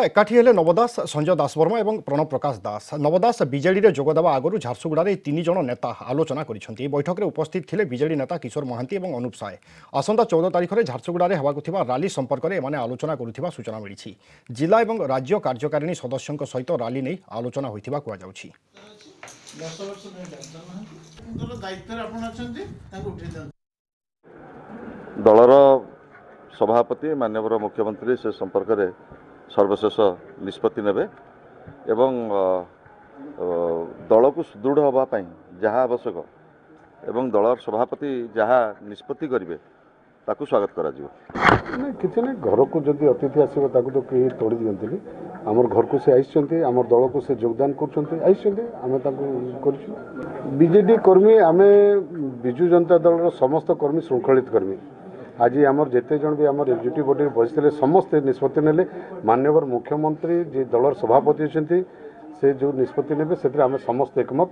एकाठी हेले नवदास संजय दासवर्मा और प्रणव प्रकाश दास। नवदास बीजेडी जोगदेवा आगु झारसुगुड़ार तीन जन नेता आलोचना कर बैठक में उपस्थित थे बीजेडी नेता किशोर महांती और अनुप साय। आसंता 14 तारिख में झारसुगुड़ार होगा राली संपर्क में एमाने आलोचना करुवा सूचना मिली। जिला और राज्य कार्यकारिणी सदस्यों सहित राली नहीं आलोचना होइथिबा कुआ जाउछि। दलर सभापति माननीय मुख्यमंत्री से संपर्क में सर्वशेष निष्पत्ति नेबे एवं दल को सुदृढ़ होगापाई जहाँ आवश्यक एवं दलर सभापति जहाँ निष्पत्ति करेंगे ताकू स्वागत करा नहीं किसी नहीं घर को जब अतिथि आसो तो कहीं तोड़ी दिखती आमर घर को से आई आमर दल को से योगदान कर बीजेडी कर्मी आम विजु जनता दल समस्त कर्मी श्रृंखलित कर्मी आज आमर जिते जन भी आम एग्जीक्यूटिव बॉडी बसते समस्ते निष्पत्ति नेले माननीय मुख्यमंत्री जी दलर सभापति अच्छा से जो निष्पत्ति ने आम समस्त एकमत